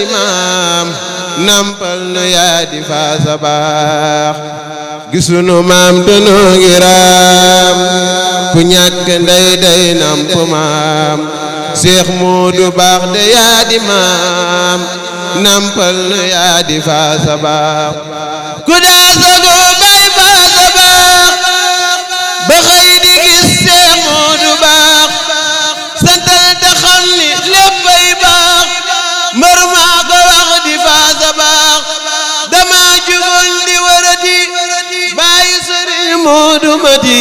di maam nampal nu yaa di faasa baax gisunu maam danoo ngi raam ku ñàkk ndey day namp maam Seex Moodu baax de yaa di maam nampal nu yaa di faasa baax ku daa sago bay faasa baax ba xëy di gis Seex Moodu baax santal te xam ni léppay baax mbër maa ko wax di faasa baax dama jugoon di warati bàyyi Sëriñ Moodu Mati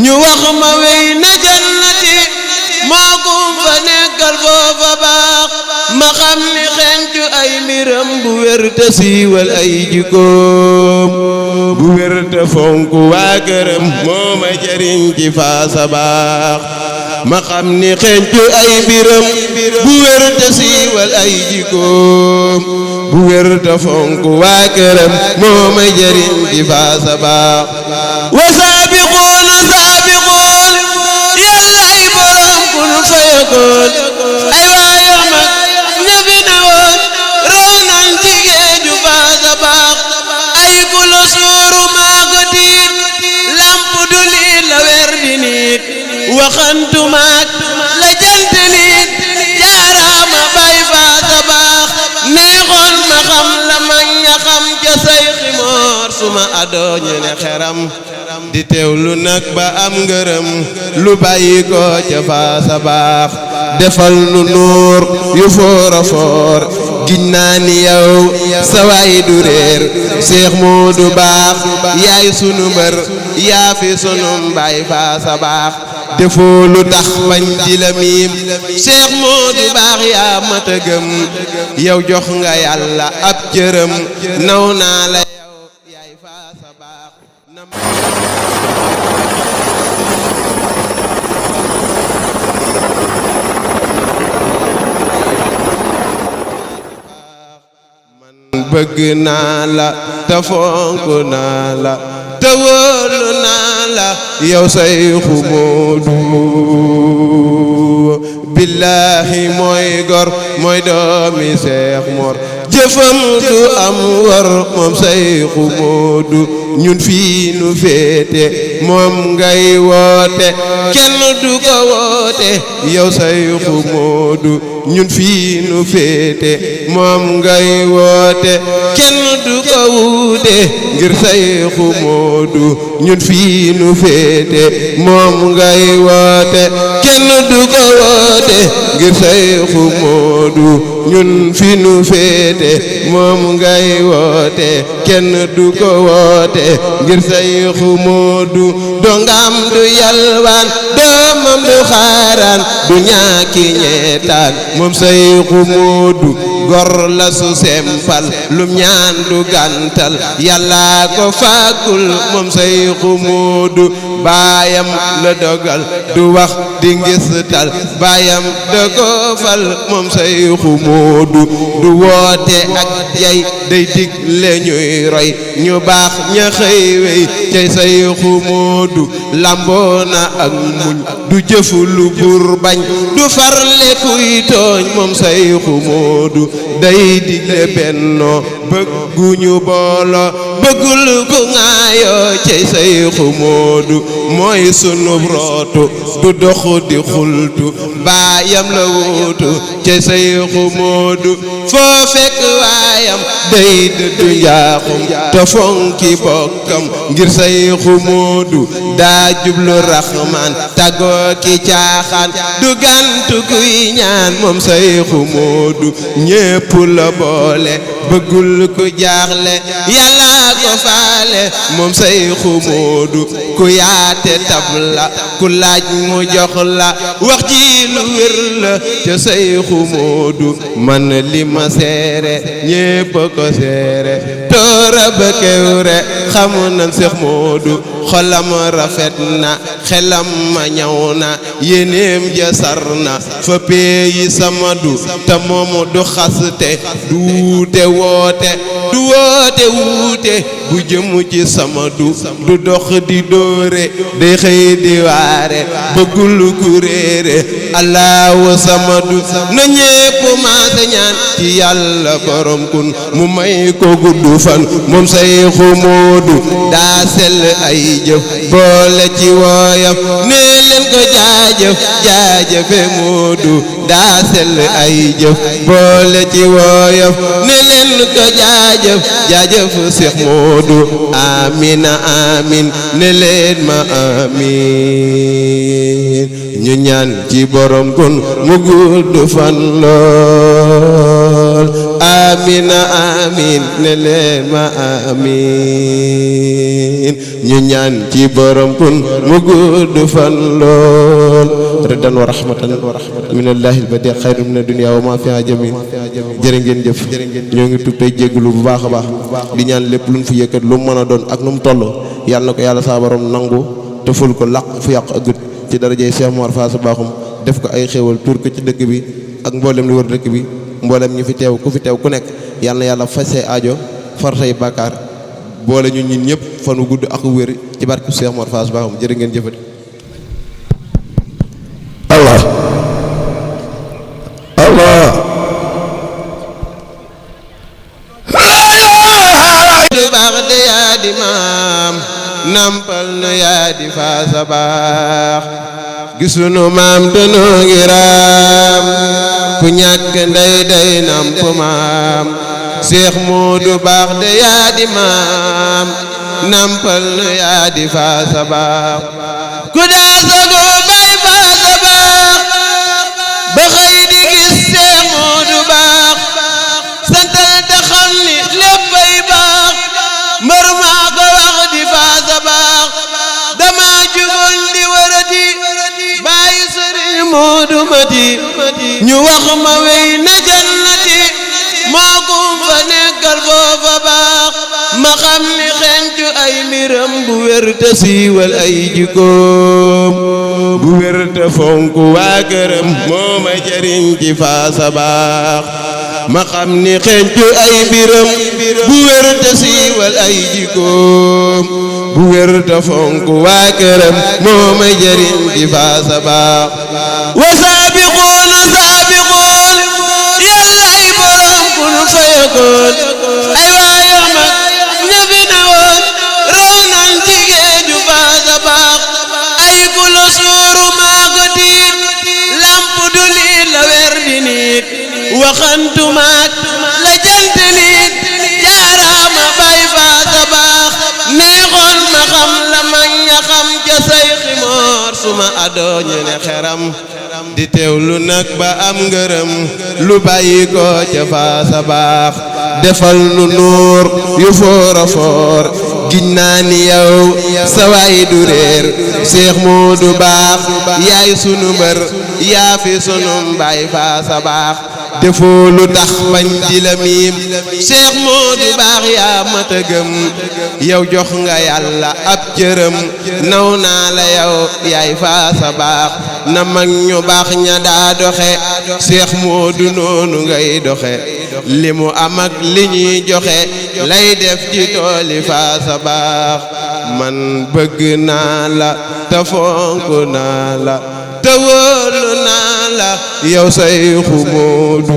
ñu wax ma wey na jannati moo kum fa nekkal foofa baax ma xam ni xencu ay mbiram bu wér te siiwal ay jikkoom bu wér te fonk waa këram moo ma jariñ ci faasa baax ma xam ni xencu ay mbiram bu wér te siiwal ay jikkoom bu wér te fonk waa këram moo ma jariñ ci faasa baax wa saabiquuna saabiquun yàllaay borom kun fayakoon ay waaya mag ña fi newoon raw nan ci géeju faasa baax ay ku la suuru maa ko tiit lamp du lii la weer di nit waxantumaat la jant nit jaaraama bay faasa baax neexoon ma xam la mag ña xam ca say ximoor suma adoo ñu ne xeram di teewlu nag ba am ngërëm lu bàyyi ko ca faasa baax defal nu nuur yu foora foor giñ naa ni yow sa waay du réer Seex Moodu baax yaay sunu mbër yaa fi sunu mbaay faasa baax defoo lu tax bañ di la miim Seex Moodu baax yaa mata gëm yow jox nga yàlla ab jërëm naw naa la yow yaay faasa baax bëgg naa la te fonk naa la te wóolu naa la yow Seexu Moodu billaahi mooy gor mooy doomi Seex Mor jëfam du am war moom Seexu Moodu ñun fii nu féete moom ngay woote kenn du ko woote yow Seexu Moodu ñun fii nu féete moom ngay woote kenn du ko wuute ngir Seexu Moodu ñun fii nu féete moom ngay woote kenn du ko woote ngir Seexu Moodu ñun fii nu féete moom ngay woote kenn du ko woote ngir Seexu Moodu dongam du yalwaan doomam du xaaraan du ñaaki ñeetaan moom Seexu Moodu gor la su sempal lum ñaan du gàntal yàlla ko fàggul moom Seexu Moodu baayam la dogal du wax di ngistal baayam da ko fal moom Seexu Moodu du woote ak jay day digle ñuy roy ñu baax ña xëy wey cay Seexu Moodu lamboona ak muñ du jëfu lu bur bañ du farle kuy tooñ moom Seexu Moodu day digle bennoo bëgguñu booloo bëggul ku ŋaayoo cay Seexu Moodu mooy sunu rootu du dox di xultu baayam la wuutu cay Seexu Moodu foo fekk waayam day dëddu njaaxum te fonki bokkam ngir Seexu Moodu daa jublu raxmaan tàggoo ki caaxaan du gantu kuy ñaan moom Seexu Moodu ñépp la boole bëggul ku jaaxle yàlla ko faale moom Seexu Moodu ku yaate tabla ku laaj mu jox la wax ji lu wér la ca Seexu Moodu man li ma seere ñépp ko seere toora ba kewre xamu nan Seex Moodu xolam rafet na xelam ma ñaw na yéeneem ja sar na fa peeyi samadu te moomu du xaste du wuute woote du woote wuute bu jëm ci samadu du dox di dóore day xëy di waare bëggul ku réere Allahu samadu na ñépp maase ñaan ñaan ci yàlla borom kun mu may ko gudd fan moom Sayxu Moodu daa sell ay jëf boole ci wooyam nee leen ko jaajëf jaajëfe Moodu daa sell ay jëf boole ci wooyam nee leen ko jaajëf jaajëf Seex Moodu amina amin ne leen ma amin ñu ñaan ci borom kun mu gudd fan lool amina amin ne leen ma amin ñu ñaan ci borom kun mu gudd fan lool ridan wa rahmatan minallahi albadi xayrun min ad-dunya wa ma fiha jamil jërë ngeen jëf ñoo ngi tuub tey jégglu bu baax a baax di ñaan lépp luñ fi yëkkat lu mu mën a doon ak nu mu toll yàlla na ko yàlla saa borom nangu te ful ko laq fu yàq ëggut ci darajey Cheikh Mor Faasa Baaxum def ko ay xéewal tuur ko ci dëkk bi ak mboolem li wër dëkk bi mboolem ñu fi teew ku fi teew ku nekk yàlla na yàlla faj say aajo far say bàkkaar boole ñu ñun ñëpp fan wu gudd ak wér ci barke Cheikh Mor Faasa Baaxum jërë ngeen jëfati Allah Allah baax de yaa di maam nampal nu yaa di Faasa Baax gisunu maam danoo ngi raam ku ñàkk ndey day namp maam Seex Moodu baax de yaa di maam nampal nu yaa di Faasa Baax ku daa sago bay Faasa Baax ba xëy di gis Seex Moodu baax santal te xam ni léppay baax mbër maa ko wax di Faasa Baax dama jugoon di warati bàyyi Sëriñ Moodu Mati ñu wax ma wey na jannati moo kum fa nekkal foofa baax ma xam ni xencu ay mbiram bu wér te siiwal ay jikkoom bu wér te fonk waa këram moo ma jëriñ ci Faasa Baax ma xam ni xencu ay mbiram bu wér te siiwal ay jikkoom bu wér te fonk waa këram moo ma jëriñ ci Faasa Baax wa saabiquuna saabiquun yàllaay borom kun fayakoon ay waaya mag ña fi newoon raw nan ci géeju Faasa Baax ay ku la suuru maa ko tiit lamp du liit la wer di niit waxantumaak la jant nit jaaraama bay Faasa Baax neexoon ma xam la mag ña xam ca Sayxi Moor suma adoo ñu ne xeram di teewlu nag ba am ngërëm lu bàyyi ko ca Faasa Baax defal nu nuur yu foor a foor giñ naa ni yow sawaay du réer Seex Moodu baax yaay sunu mbër yaa fi sunu mbaay Faasa Baax defoo lu tax bañ di la miim Seex Moodu baax yaa mata gëm yow jox nga yàlla ab cërëm naw naa la yow yaay Faasa Baax na mag ñu baax ña daa doxe Seex Moodu noonu ngay doxe li mu am ak li ñuy joxe lay def ci tooli Faasa Baax man bëgg naa la te fonk naa la te wóolu naa la yow Sayxu Moodu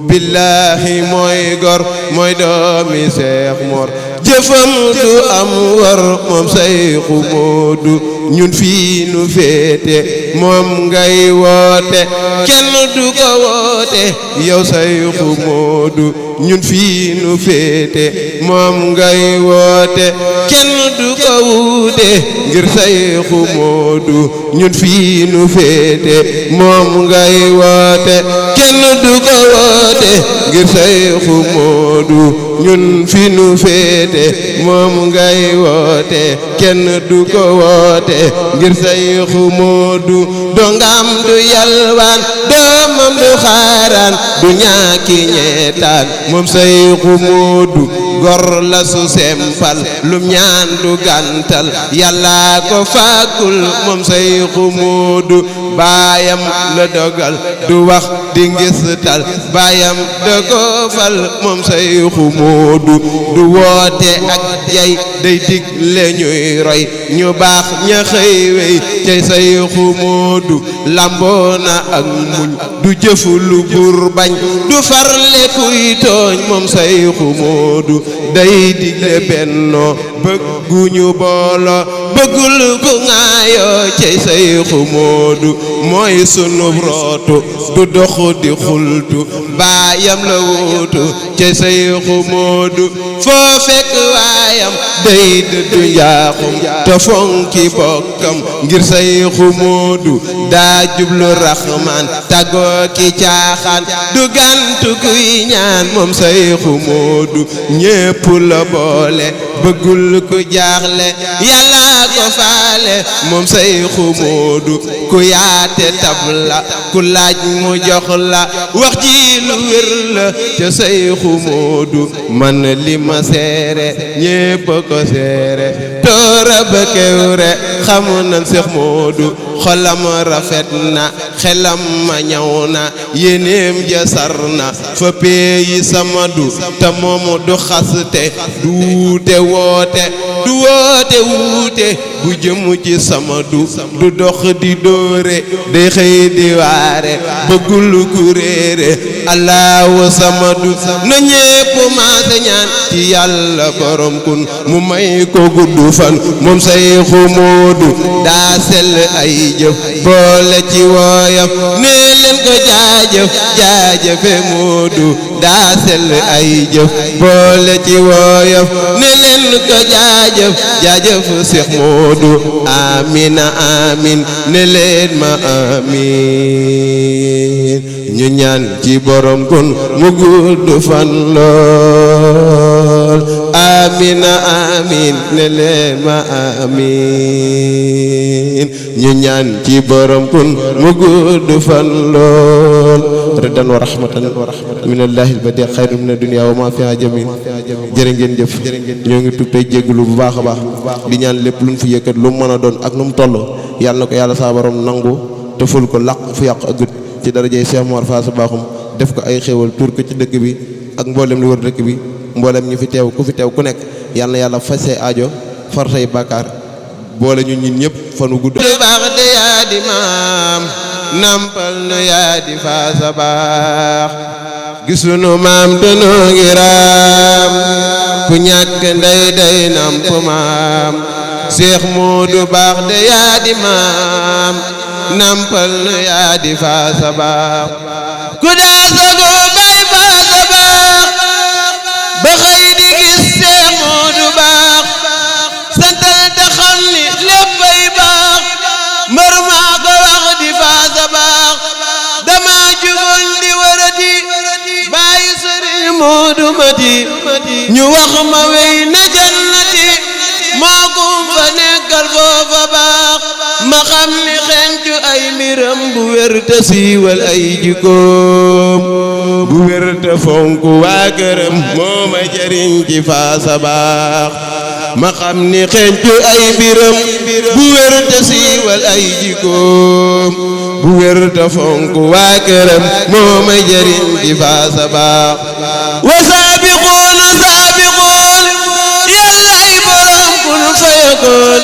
billaahi mooy gor mooy doomi Seex Mor jëfam du am war moom Sayxu Moodu ñun fii nu féete moom ngay woote kenn du ko woote yow Sayxu Moodu ñun fii nu féete moom ngay woote kenn du ko wuute ngir Sayxu Moodu ñun fii nu féete moom ngay woote kenn du ko woote ngir Sayxu Moodu ñun fii nu féete moom ngay woote kenn du ko woote ngir Sayxu Moodu dongam du yalwaan doomam du xaaraan du ñaaki ñeetaan moom Sayxu Moodu gor la su sempal lum ñaan du gàntal yàlla ko fàggul moom Sayxu Moodu baayam la dogal du wax di ngistal baayam da ko fal moom Sayxu Moodu du woote ak yay day digle ñuy roy ñu baax ña xëy wey cey Sayxu Moodu lamboona ak muñ du jëfu lu bur bañ du farle kuy tooñ moom Sayxu Moodu day digle bennoo bëgguñu booloo bëggul ku ŋaayoo cey Sayxu Moodu mooy sunu rootu du dox di xultu baayam la wuutu cey Sayxu Moodu foo fekk waayam day dëddu njaaxum te fonki bokkam ngir Sayxu Moodu daa jublu raxmaan tàggoo ki caaxaan du gantu kuy ñaan moom Sayxu Moodu ñépp la boole bëggul ku jaaxle yàlla ko faale moom Sayxu Moodu ku yaate tabla ku laaj mu jox la wax ji lu wér la ca Sayxu Moodu man li ma seere ñépp ko seere toora ba kewre xam nan Seex Moodu xolam rafet na xelam ma ñaw na yéeneem ja sar na fa peeyi samadu te moomu du xaste du wuute woote du woote wuute bu jëm ci samadu du dox di dóore day xëy di waare bëggul ku réere Allahu samadu na ñépp maase ñaan ci yàlla borom kun mu may ko gudd fan moom Sayxu Moodu daa sell ay jëf boole ci wooyam nee leen ko jaajëf jaajëfe Moodu daa sell ay jëf boole ci wooyam nee leen ko jaajëf jaajëf Seex Moodu amina amin ne leen ma amin ñu ñaan ci borom kun mu gudd fan lool amina amin ne leen ma amin ñu ñaan ci borom kun mu gudd fan lool ridan wa rahmatan minallahi albadi xayru min ad-dunya wa ma fiha jamil jërë ngeen jëf ñoo ngi tuub tey jégglu bu baax a baax di ñaan lépp luñ fi yëkkat lu mu mën a doon ak nu mu toll yàlla na ko yàlla saa borom nangu te ful ko làq fu yàq ak ci darajey Cheikh Mor Faasa Baaxum def ko ay xéewal tuur ko ci dëkk bi ak mboolem li wër dëkk bi mboolem ñu fi teew ku fi teew ku nekk yàlla na yàlla faj say aajo far say bàkkaar boole ñu ñun ñëpp fanu gudd baax de yaa di maam nampal nu yaa di Faasa Baax gisunu maam danoo ngi raam ku ñàkk ndey day namp maam Seex Moodu baax de yaa di maam nampal nu yaa di Faasa Baax ku daa sago bay Faasa Baax ba xëy di gis Seex Moodu baax santal te xam ni léppay baax mbër maa ko wax di Faasa Baax dama jugoon di warati bàyyi Sëriñ Moodu mati ñu wax ma wey na jannati moo kum fa nekkal foofa baax ma xam ni xencu ay mbiram bu wér te siiwal ay jikkoom bu wér te fonk waa këram moo ma jëriñ ci Faasa Baax ma xam ni xencu ay mbiram bu wér te siiwal ay jikkoom bu wér te fonk waa këram moo ma jëriñ ci Faasa Baax wa saabiquuna saabiquun yàlla ay borom kun fayakoon